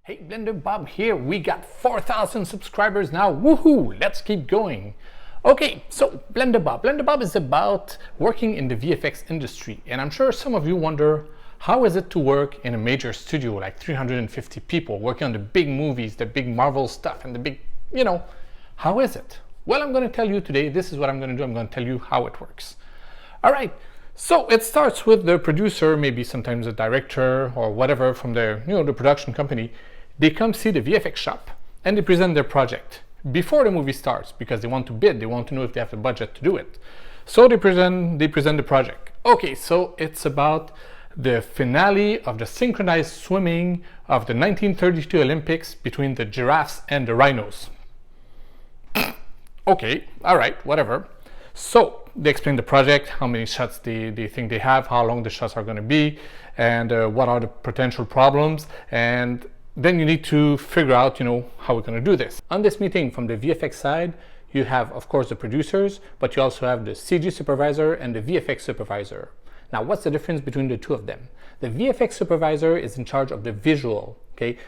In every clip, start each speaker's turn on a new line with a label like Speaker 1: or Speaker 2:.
Speaker 1: Hey, Blender Bob here. We got 4,000 subscribers now. Woohoo! Let's keep going. Okay, so Blender Bob. Blender Bob is about working in the VFX industry. And I'm sure some of you wonder, how is it to work in a major studio like 350 people working on the big movies, the big Marvel stuff and the big, how is it? Well, I'm going to tell you today, this is what I'm going to do. I'm going to tell you how it works. All right. So it starts with the producer, maybe sometimes a director or whatever from the production company. They come see the VFX shop and they present their project before the movie starts because they want to bid. They want to know if they have the budget to do it. So they present the project. Okay, so it's about the finale of the synchronized swimming of the 1932 Olympics between the giraffes and the rhinos. Okay, all right, whatever. So they explain the project, how many shots they think they have, how long the shots are going to be, and what are the potential problems. And then you need to figure out, how we're going to do this. On this meeting from the VFX side, you have, of course, the producers, but you also have the CG supervisor and the VFX supervisor. Now, what's the difference between the two of them? The VFX supervisor is in charge of the visual, okay?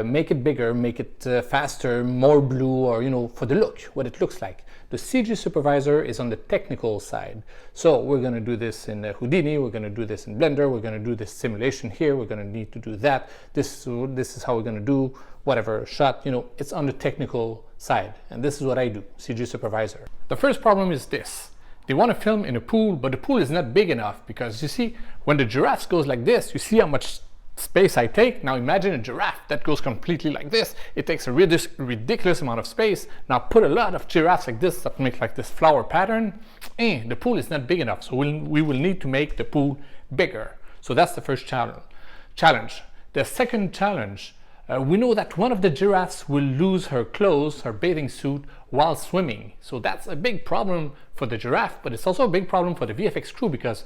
Speaker 1: Make it bigger, make it faster, more blue, or, for the look, what it looks like. The CG supervisor is on the technical side. So we're going to do this in Houdini, we're going to do this in Blender, we're going to do this simulation here, we're going to need to do that. This is how we're going to do whatever shot, it's on the technical side. And this is what I do, CG supervisor. The first problem is this. They want to film in a pool, but the pool is not big enough because you see, when the giraffe goes like this, you see how much space I take. Now imagine a giraffe that goes completely like this. It takes a ridiculous amount of space. Now put a lot of giraffes like this that make like this flower pattern. The pool is not big enough, so we will need to make the pool bigger. So that's the first challenge. The second challenge, we know that one of the giraffes will lose her clothes, her bathing suit, while swimming. So that's a big problem for the giraffe, but it's also a big problem for the VFX crew because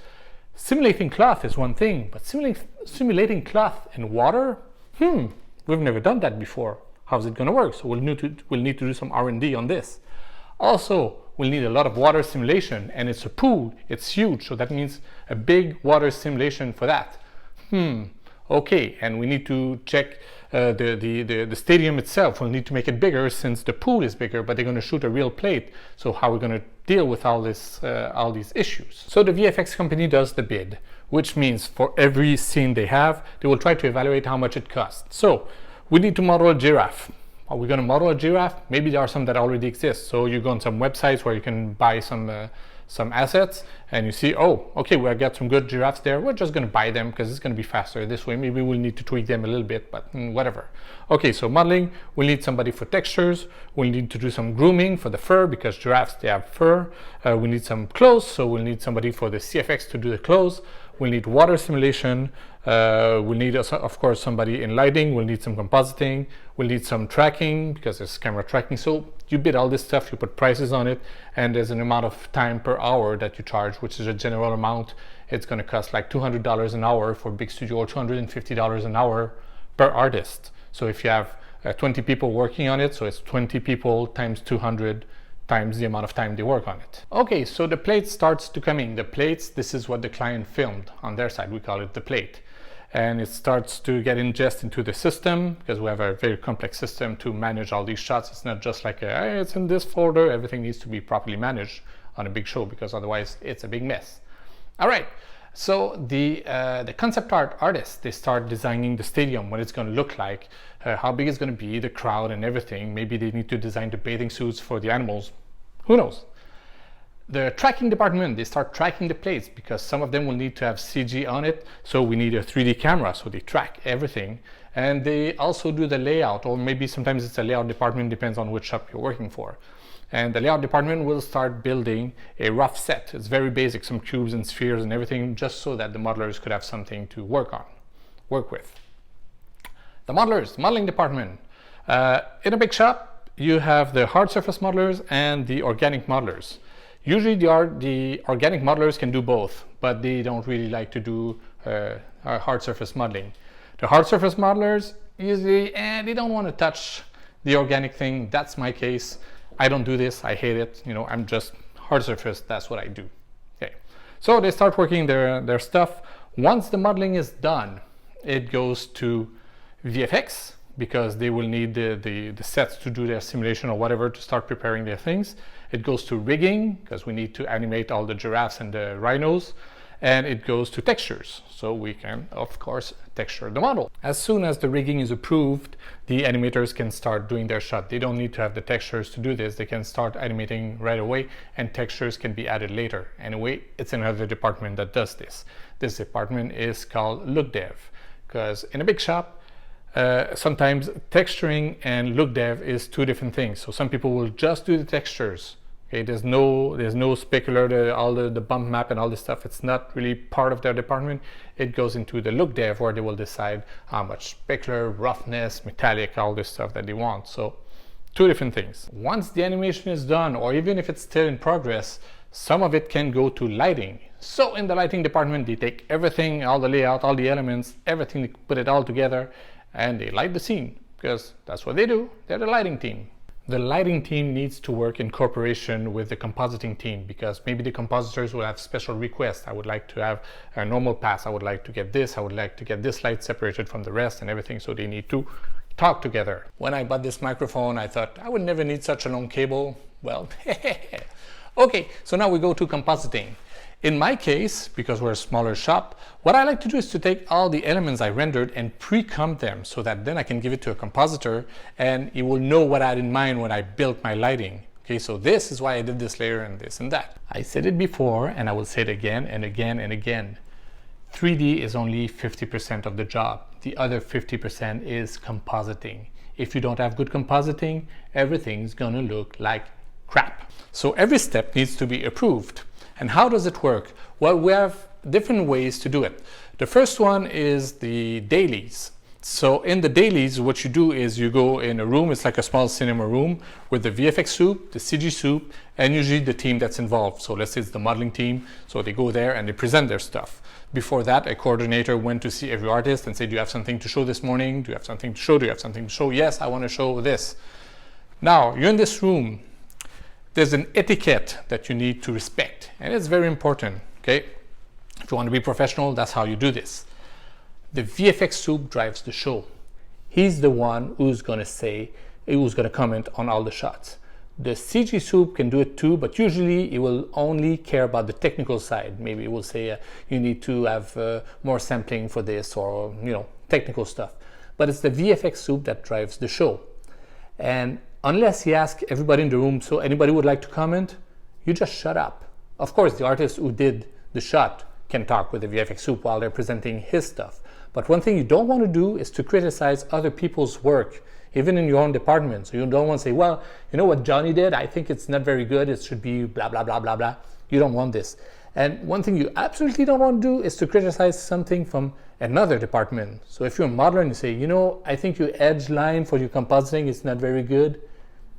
Speaker 1: simulating cloth is one thing, but simulating cloth in water, we've never done that before. How's it going to work? So we'll need to do some R&D on this. Also, we'll need a lot of water simulation, and it's a pool, it's huge, so that means a big water simulation for that. Okay, and we need to check the stadium itself. We'll need to make it bigger since the pool is bigger, but they're going to shoot a real plate. So how are we going to deal with all these issues? So the VFX company does the bid, which means for every scene they have, they will try to evaluate how much it costs. So we need to model a giraffe. Are we going to model a giraffe? Maybe there are some that already exist. So you go on some websites where you can buy some assets and you see, oh, okay, we got some good giraffes there. We're just going to buy them because it's going to be faster this way. Maybe we'll need to tweak them a little bit, but whatever. Okay, so modeling, we'll need somebody for textures. We'll need to do some grooming for the fur because giraffes, they have fur. We need some clothes, so we'll need somebody for the CFX to do the clothes. We'll need water simulation. We'll need, of course, somebody in lighting. We'll need some compositing. We'll need some tracking because there's camera tracking. So you bid all this stuff, you put prices on it, and there's an amount of time per hour that you charge, which is a general amount. It's going to cost like $200 an hour for a big studio or $250 an hour per artist. So if you have 20 people working on it, so it's 20 people times 200 times the amount of time they work on it. Okay, so the plate starts to come in. The plates, this is what the client filmed on their side. We call it the plate. And it starts to get ingested into the system because we have a very complex system to manage all these shots. It's not just like, hey, it's in this folder. Everything needs to be properly managed on a big show because otherwise it's a big mess. All right, so the concept art artists, they start designing the stadium, what it's going to look like, how big it's going to be, the crowd and everything. Maybe they need to design the bathing suits for the animals. Who knows? The tracking department, they start tracking the plates because some of them will need to have CG on it. So we need a 3D camera, so they track everything. And they also do the layout, or maybe sometimes it's a layout department, depends on which shop you're working for. And the layout department will start building a rough set. It's very basic, some cubes and spheres and everything, just so that the modelers could have something to work with. The modelers, modeling department. In a big shop, you have the hard surface modelers and the organic modelers. Usually the organic modelers can do both, but they don't really like to do hard surface modeling. The hard surface modelers usually, they don't want to touch the organic thing. That's my case. I don't do this. I hate it. I'm just hard surface. That's what I do. Okay. So they start working their stuff. Once the modeling is done, it goes to VFX. because they will need the sets to do their simulation or whatever to start preparing their things. It goes to rigging, because we need to animate all the giraffes and the rhinos. And it goes to textures, so we can, of course, texture the model. As soon as the rigging is approved, the animators can start doing their shot. They don't need to have the textures to do this. They can start animating right away, and textures can be added later. Anyway, it's another department that does this. This department is called look dev, because in a big shop, sometimes texturing and look dev is two different things. So some people will just do the textures. Okay, there's no specular, all the bump map and all this stuff. It's not really part of their department. It goes into the look dev, where they will decide how much specular, roughness, metallic, all this stuff that they want. So two different things. Once the animation is done, or even if it's still in progress, some of it can go to lighting. So in the lighting department, they take everything, all the layout, all the elements, everything, they put it all together, and they light the scene, because that's what they do. They're the lighting team. The lighting team needs to work in cooperation with the compositing team, because maybe the compositors will have special requests. I would like to have a normal pass. I would like to get this. I would like to get this light separated from the rest and everything. So they need to talk together. When I bought this microphone, I thought I would never need such a long cable. Well, okay, so now we go to compositing. In my case, because we're a smaller shop, what I like to do is to take all the elements I rendered and pre-comp them, so that then I can give it to a compositor and he will know what I had in mind when I built my lighting. Okay, so this is why I did this layer and this and that. I said it before and I will say it again and again and again. 3D is only 50% of the job. The other 50% is compositing. If you don't have good compositing, everything's gonna look like crap. So every step needs to be approved. And how does it work? Well, we have different ways to do it. The first one is the dailies. So in the dailies, what you do is you go in a room, it's like a small cinema room, with the VFX soup, the CG soup, and usually the team that's involved. So let's say it's the modeling team, so they go there and they present their stuff. Before that, a coordinator went to see every artist and say, do you have something to show this morning? Do you have something to show? Do you have something to show? Yes, I want to show this. Now, you're in this room. There's an etiquette that you need to respect, and it's very important, okay? If you want to be professional, that's how you do this. The VFX soup drives the show. He's the one who's going to comment on all the shots. The CG soup can do it too, but usually it will only care about the technical side. Maybe it will say you need to have more sampling for this, or technical stuff. But it's the VFX soup that drives the show. And unless he asks everybody in the room, so anybody would like to comment, you just shut up. Of course, the artist who did the shot can talk with the VFX soup while they're presenting his stuff. But one thing you don't want to do is to criticize other people's work, even in your own department. So you don't want to say, well, you know what Johnny did? I think it's not very good. It should be blah, blah, blah, blah, blah. You don't want this. And one thing you absolutely don't want to do is to criticize something from another department. So if you're a modeler and you say, I think your edge line for your compositing is not very good.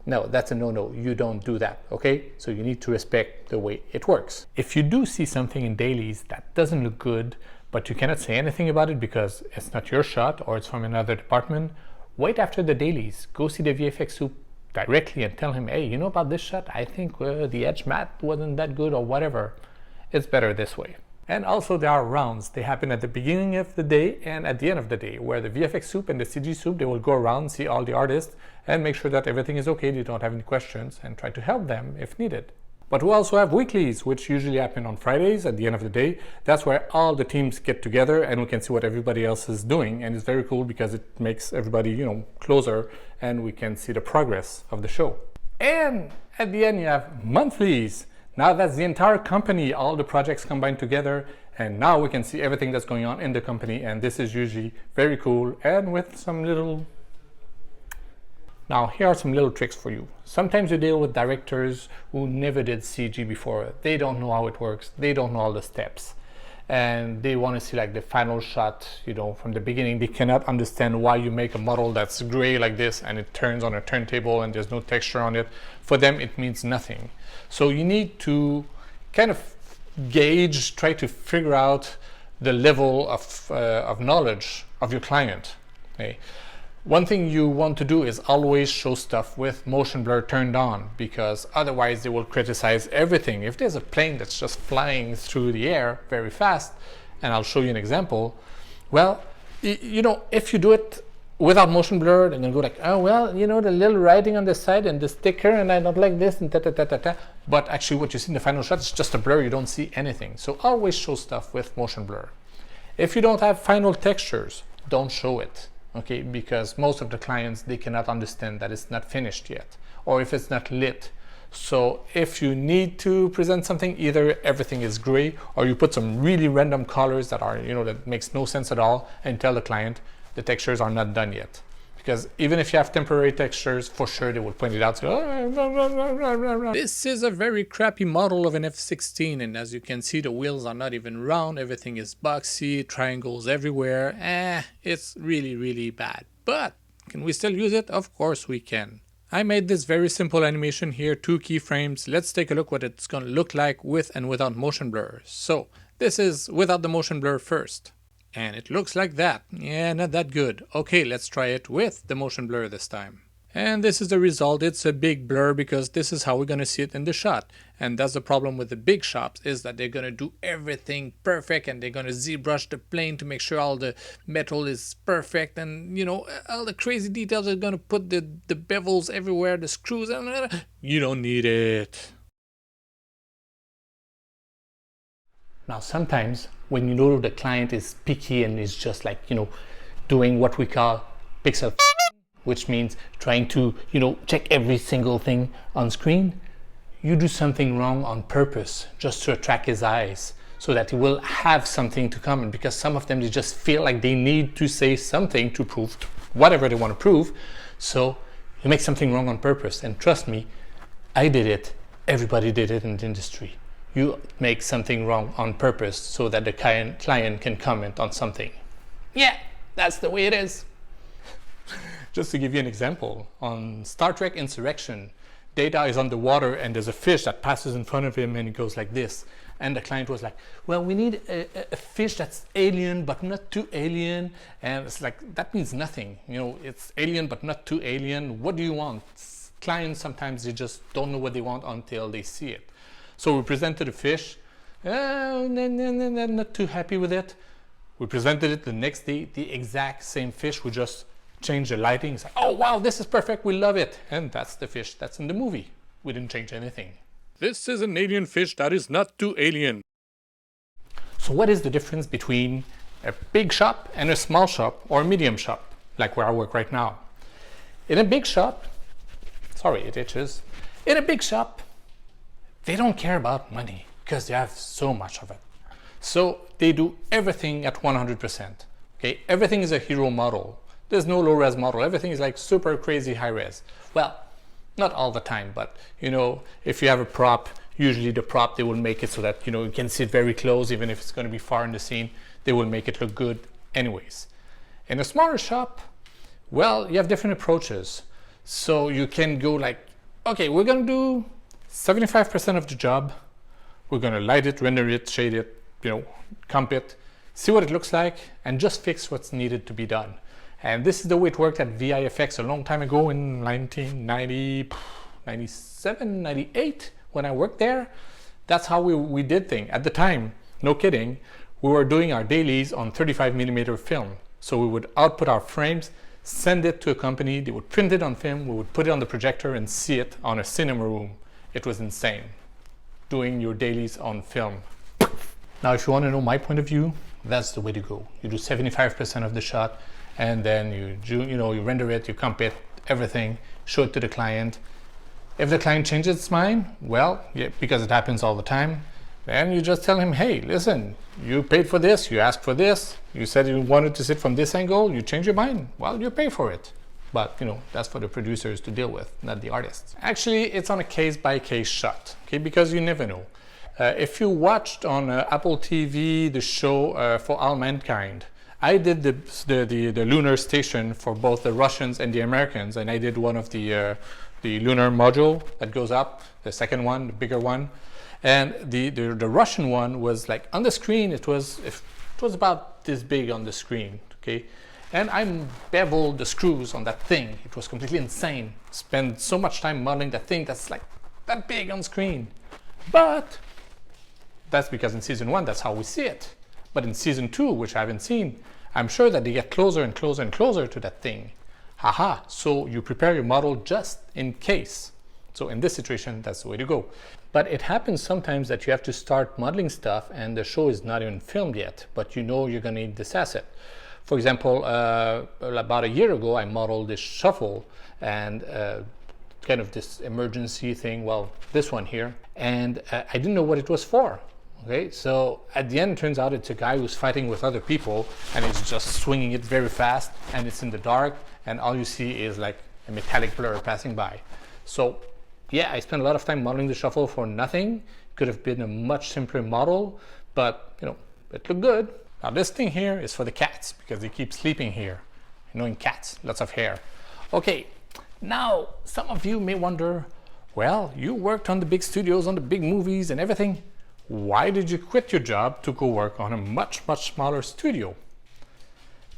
Speaker 1: No, that's a no-no. You don't do that, okay? So you need to respect the way it works. If you do see something in dailies that doesn't look good, but you cannot say anything about it because it's not your shot or it's from another department, wait after the dailies. Go see the VFX soup directly and tell him, hey, you know about this shot? I think the edge matte wasn't that good, or whatever. It's better this way. And also there are rounds. They happen at the beginning of the day and at the end of the day, where the VFX soup and the CG soup, they will go around, see all the artists and make sure that everything is okay, they don't have any questions, and try to help them if needed. But we also have weeklies, which usually happen on Fridays at the end of the day. That's where all the teams get together and we can see what everybody else is doing. And it's very cool because it makes everybody, closer, and we can see the progress of the show. And at the end, you have monthlies. Now that's the entire company, all the projects combined together, and now we can see everything that's going on in the company, and this is usually very cool and with some little... Now here are some little tricks for you. Sometimes you deal with directors who never did CG before. They don't know how it works, they don't know all the steps, and they want to see like the final shot, from the beginning. They cannot understand why you make a model that's gray like this and it turns on a turntable and there's no texture on it. For them it means nothing. So you need to kind of gauge, try to figure out the level of knowledge of your client. Okay? One thing you want to do is always show stuff with motion blur turned on, because otherwise they will criticize everything. If there's a plane that's just flying through the air very fast, and I'll show you an example, well, if you do it without motion blur, they're gonna go like, oh well, you know, the little writing on the side and the sticker, and I don't like this and ta ta ta ta ta. But actually, what you see in the final shot is just a blur. You don't see anything. So always show stuff with motion blur. If you don't have final textures, don't show it. Okay, because most of the clients, they cannot understand that it's not finished yet, or if it's not lit. So if you need to present something, either everything is gray, or you put some really random colors that are, you know, that makes no sense at all, and tell the client the textures are not done yet. Because even if you have temporary textures, for sure they will point it out. So, this is a very crappy model of an F-16, and as you can see, the wheels are not even round. Everything is boxy, triangles everywhere. It's really, really bad. But can we still use it? Of course we can. I made this very simple animation here, 2 keyframes. Let's take a look what it's going to look like with and without motion blur. So this is without the motion blur first. And it looks like that. Yeah, not that good. Okay, let's try it with the motion blur this time. And this is the result. It's a big blur because this is how we're going to see it in the shot. And that's the problem with the big shops, is that they're going to do everything perfect, and they're going to ZBrush the plane to make sure all the metal is perfect, and you know, all the crazy details are going to put the bevels everywhere, the screws, and you don't need it. Now sometimes when you know the client is picky and is just like, you know, doing what we call pixel, which means trying to, you know, check every single thing on screen, you do something wrong on purpose just to attract his eyes, so that he will have something to comment, because some of them, they just feel like they need to say something to prove whatever they want to prove. So you make something wrong on purpose, and trust me, I did it. Everybody did it in the industry. You make something wrong on purpose so that the client can comment on something. Yeah, that's the way it is. Just to give you an example, on Star Trek Insurrection, Data is underwater and there's a fish that passes in front of him and it goes like this. And the client was like, well, we need a fish that's alien but not too alien. And it's like, that means nothing. You know, it's alien but not too alien. What do you want? Clients, sometimes they just don't know what they want until they see it. So we presented a fish, not too happy with it. We presented it the next day, the exact same fish. We just changed the lighting. It's like, oh wow, this is perfect, we love it. And that's the fish that's in the movie. We didn't change anything. This is an alien fish that is not too alien. So what is the difference between a big shop and a small shop or a medium shop, like where I work right now? In a big shop, sorry, it itches. In a big shop, they don't care about money because they have so much of it. So they do everything at 100%. Okay, everything is a hero model. There's no low-res model. Everything is like super crazy high-res. Well, not all the time, but you know, if you have a prop, usually the prop, they will make it so that, you know, you can see it very close, even if it's going to be far in the scene, they will make it look good anyways. In a smaller shop, well, you have different approaches. So you can go like, okay, we're going to do 75% of the job. We're going to light it, render it, shade it, you know, comp it, see what it looks like, and just fix what's needed to be done. And this is the way it worked at VFX a long time ago in 1990, 97, 98, when I worked there. That's how we did things. At the time, no kidding, we were doing our dailies on 35mm film. So we would output our frames, send it to a company, they would print it on film, we would put it on the projector and see it on a cinema room. It was insane, doing your dailies on film. Now, if you want to know my point of view, that's the way to go. You do 75% of the shot, and then you render it, you comp it, everything, show it to the client. If the client changes its mind, well, yeah, because it happens all the time, then you just tell him, hey, listen, you paid for this, you asked for this, you said you wanted to sit from this angle, you change your mind, well, you pay for it. But, you know, that's for the producers to deal with, not the artists. Actually, it's on a case-by-case shot, okay, because you never know. If you watched on Apple TV the show For All Mankind, I did the lunar station for both the Russians and the Americans, and I did one of the lunar module that goes up, the second one, the bigger one. And the Russian one was like on the screen, it was about this big on the screen, okay? And I beveled the screws on that thing. It was completely insane. Spent so much time modeling that thing that's like that big on screen. But that's because in season 1, that's how we see it. But in season 2, which I haven't seen, I'm sure that they get closer and closer and closer to that thing. Haha, so you prepare your model just in case. So in this situation, that's the way to go. But it happens sometimes that you have to start modeling stuff and the show is not even filmed yet, but you know you're gonna need this asset. For example, about a year ago, I modeled this shuffle and kind of this emergency thing, well, this one here, and I didn't know what it was for. Okay, so at the end, it turns out it's a guy who's fighting with other people and he's just swinging it very fast and it's in the dark and all you see is like a metallic blur passing by. So yeah, I spent a lot of time modeling the shuffle for nothing. Could have been a much simpler model, but you know, it looked good. Now this thing here is for the cats because they keep sleeping here. You know, in cats, lots of hair. Okay, now some of you may wonder, well, you worked on the big studios, on the big movies and everything. Why did you quit your job to go work on a much smaller studio?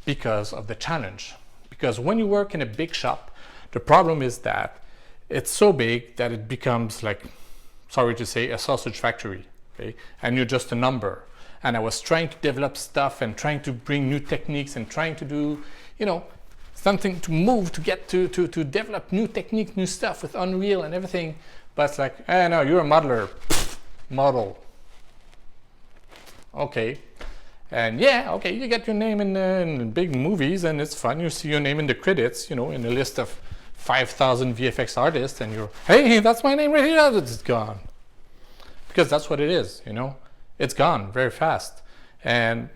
Speaker 1: Because of the challenge. Because when you work in a big shop, the problem is that it's so big that it becomes like, sorry to say, a sausage factory, okay? And you're just a number. And I was trying to develop stuff and trying to bring new techniques and trying to do, you know, something to move to get to develop new technique, new stuff with Unreal and everything. But it's like, no, you're a modeler. Model. Okay. And yeah, okay, you get your name in big movies and it's fun. You see your name in the credits, you know, in a list of 5,000 VFX artists and you're, hey, that's my name right here. It's gone. Because that's what it is, you know. It's gone very fast. And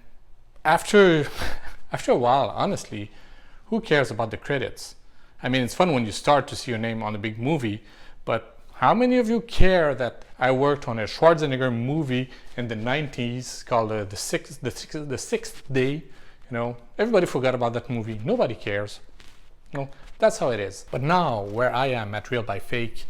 Speaker 1: after a while, honestly, who cares about the credits? I mean, it's fun when you start to see your name on a big movie, but how many of you care that I worked on a Schwarzenegger movie in the 90s called the Sixth Day? You know, everybody forgot about that movie. Nobody cares. You know, that's how it is. But now, where I am at Real by Fake,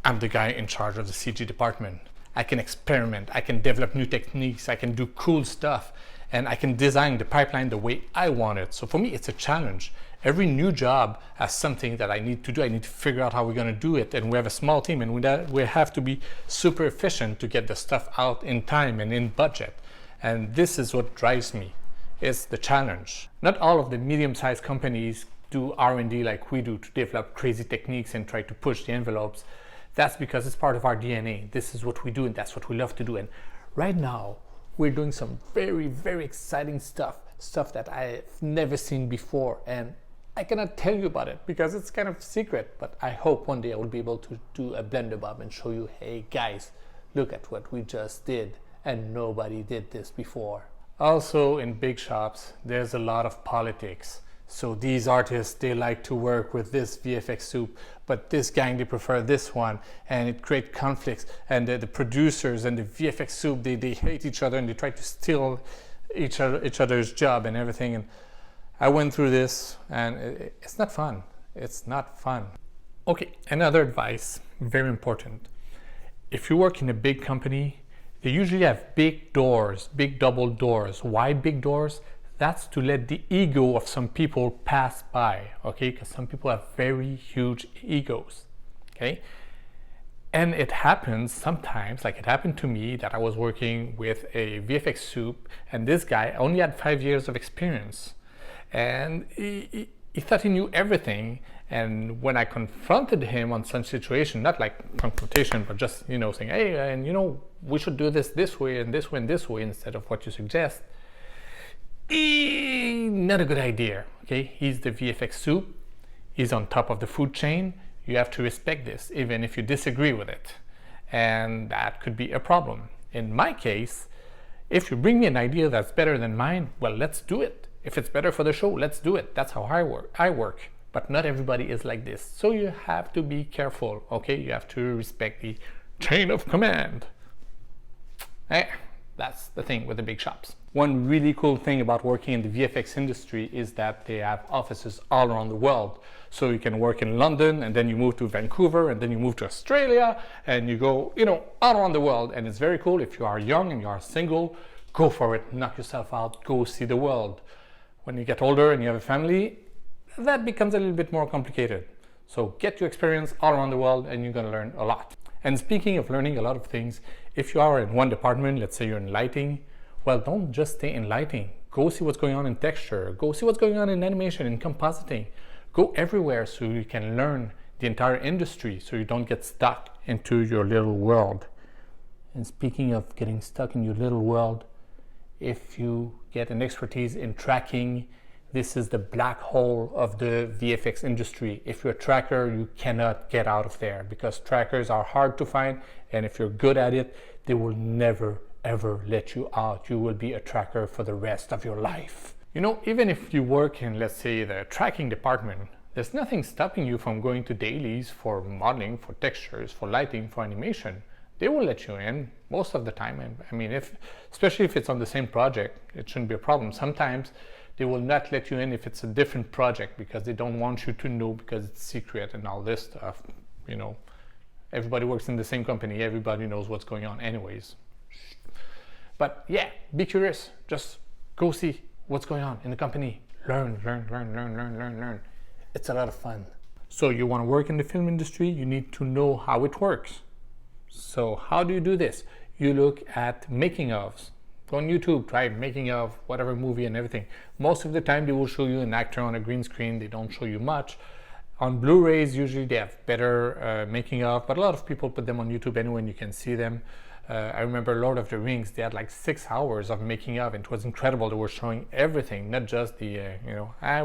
Speaker 1: I'm the guy in charge of the CG department. I can experiment, I can develop new techniques, I can do cool stuff, and I can design the pipeline the way I want it. So for me, it's a challenge. Every new job has something that I need to do. I need to figure out how we're going to do it. And we have a small team and we have to be super efficient to get the stuff out in time and in budget. And this is what drives me. It's the challenge. Not all of the medium-sized companies do R&D like we do to develop crazy techniques and try to push the envelopes. That's because it's part of our DNA. This is what we do and that's what we love to do. And right now, we're doing some very exciting stuff that I've never seen before. And I cannot tell you about it because it's kind of secret, but I hope one day I will be able to do a blender bob and show you, hey guys, look at what we just did and nobody did this before. Also in big shops, there's a lot of politics. So these artists, they like to work with this VFX soup, but this gang, they prefer this one, and it creates conflicts. And the producers and the VFX soup, they hate each other and they try to steal each other's job and everything. And I went through this and it's not fun. It's not fun. Okay, another advice, very important. If you work in a big company, they usually have big doors, big double doors. Why big doors? That's to let the ego of some people pass by, okay? Because some people have very huge egos, okay? And it happens sometimes, like it happened to me, that I was working with a VFX soup and this guy only had 5 years of experience. And he thought he knew everything. And when I confronted him on some situation, not like confrontation, but just, you know, saying, hey, and you know, we should do this way and this way and this way instead of what you suggest. Not a good idea, okay? He's the VFX soup. He's on top of the food chain. You have to respect this, even if you disagree with it. And that could be a problem. In my case, if you bring me an idea that's better than mine, well, let's do it. If it's better for the show, let's do it. That's how I work. But not everybody is like this. So you have to be careful, okay? You have to respect the chain of command. That's the thing with the big shops. One really cool thing about working in the VFX industry is that they have offices all around the world. So you can work in London and then you move to Vancouver and then you move to Australia and you go, you know, all around the world. And it's very cool. If you are young and you are single, go for it, knock yourself out, go see the world. When you get older and you have a family, that becomes a little bit more complicated. So get your experience all around the world and you're going to learn a lot. And speaking of learning a lot of things, if you are in one department, let's say you're in lighting, well, don't just stay in lighting. Go see what's going on in texture. Go see what's going on in animation, in compositing. Go everywhere so you can learn the entire industry so you don't get stuck into your little world. And speaking of getting stuck in your little world, if you get an expertise in tracking, this is the black hole of the VFX industry. If you're a tracker, you cannot get out of there because trackers are hard to find, and if you're good at it, they will never ever let you out. You will be a tracker for the rest of your life. You know, even if you work in, let's say, the tracking department, there's nothing stopping you from going to Dailies for modeling, for textures, for lighting, for animation. They will let you in most of the time. I mean, especially if it's on the same project, it shouldn't be a problem. Sometimes they will not let you in if it's a different project because they don't want you to know because it's secret and all this stuff. You know, everybody works in the same company. Everybody knows what's going on anyways. But yeah, be curious. Just go see what's going on in the company. Learn. It's a lot of fun. So you want to work in the film industry, you need to know how it works. So how do you do this? You look at making ofs. Go on YouTube, try making of whatever movie and everything. Most of the time they will show you an actor on a green screen. They don't show you much. On Blu-rays, usually they have better making of, but a lot of people put them on YouTube anyway and you can see them. I remember Lord of the Rings, they had like 6 hours of making of, and it was incredible. They were showing everything, not just the,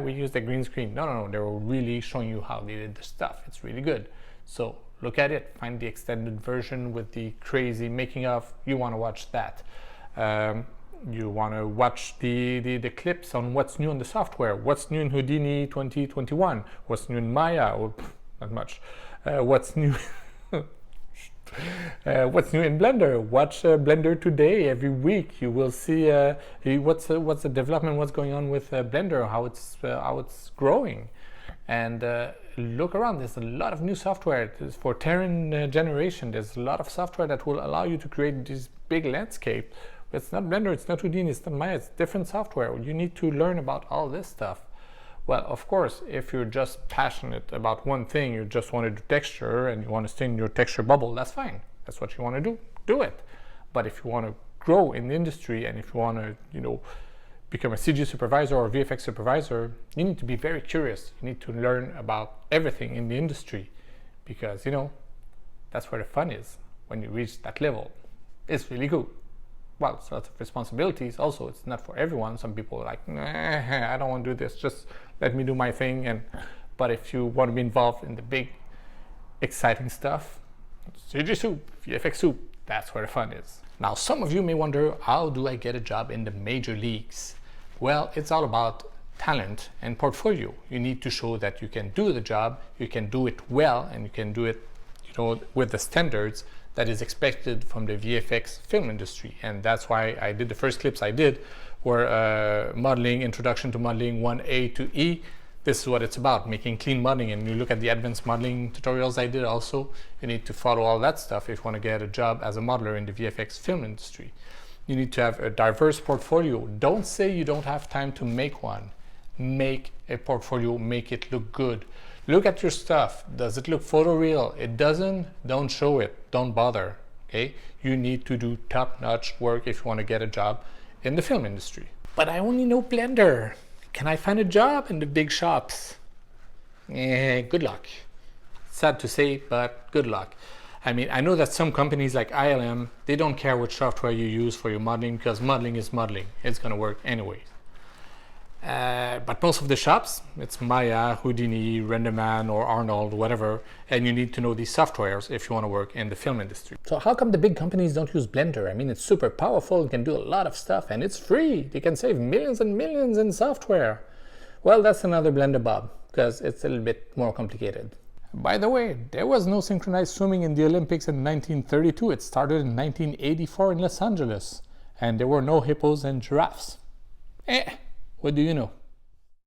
Speaker 1: we used the green screen. No, they were really showing you how they did the stuff. It's really good. So look at it, find the extended version with the crazy making of. You want to watch that. You want to watch the clips on what's new in the software. What's new in Houdini 2021? What's new in Maya? Oh, not much. What's new? What's new in Blender? Watch Blender today. Every week you will see what's the development, what's going on with Blender, how it's growing, and look around. There's a lot of new software. For Terran generation, there's a lot of software that will allow you to create this big landscape. It's not Blender, it's not Houdini, it's not Maya, it's different software. You need to learn about all this stuff. Well, of course, if you're just passionate about one thing, you just want to do texture and you want to stay in your texture bubble, that's fine. That's what you want to do it. But if you want to grow in the industry and if you want to, become a CG supervisor or VFX supervisor, you need to be very curious. You need to learn about everything in the industry because, that's where the fun is when you reach that level. It's really good. Well, it's lots of responsibilities. Also, it's not for everyone. Some people are like, nah, I don't want to do this. Just let me do my thing. But if you want to be involved in the big, exciting stuff, CG soup, VFX soup, that's where the fun is. Now, some of you may wonder, how do I get a job in the major leagues? Well, it's all about talent and portfolio. You need to show that you can do the job, you can do it well, and you can do it, with the standards that is expected from the VFX film industry. And that's why I did the first clips I did were modeling, introduction to modeling 1A to E. This is what it's about, making clean modeling. And you look at the advanced modeling tutorials I did also, you need to follow all that stuff if you want to get a job as a modeler in the VFX film industry. You need to have a diverse portfolio. Don't say you don't have time to make one. Make a portfolio, make it look good. Look at your stuff. Does it look photoreal? It doesn't? Don't show it. Don't bother. Okay? You need to do top-notch work if you want to get a job in the film industry. But I only know Blender. Can I find a job in the big shops? Good luck. Sad to say, but good luck. I mean, I know that some companies like ILM, they don't care which software you use for your modeling because modeling is modeling. It's going to work anyway. But most of the shops, it's Maya, Houdini, RenderMan, or Arnold, whatever, and you need to know these softwares if you want to work in the film industry. So how come the big companies don't use Blender? I mean, it's super powerful, it can do a lot of stuff, and it's free. They can save millions and millions in software. Well, that's another Blender Bob, because it's a little bit more complicated. By the way, there was no synchronized swimming in the Olympics in 1932. It started in 1984 in Los Angeles, and there were no hippos and giraffes. What do you know?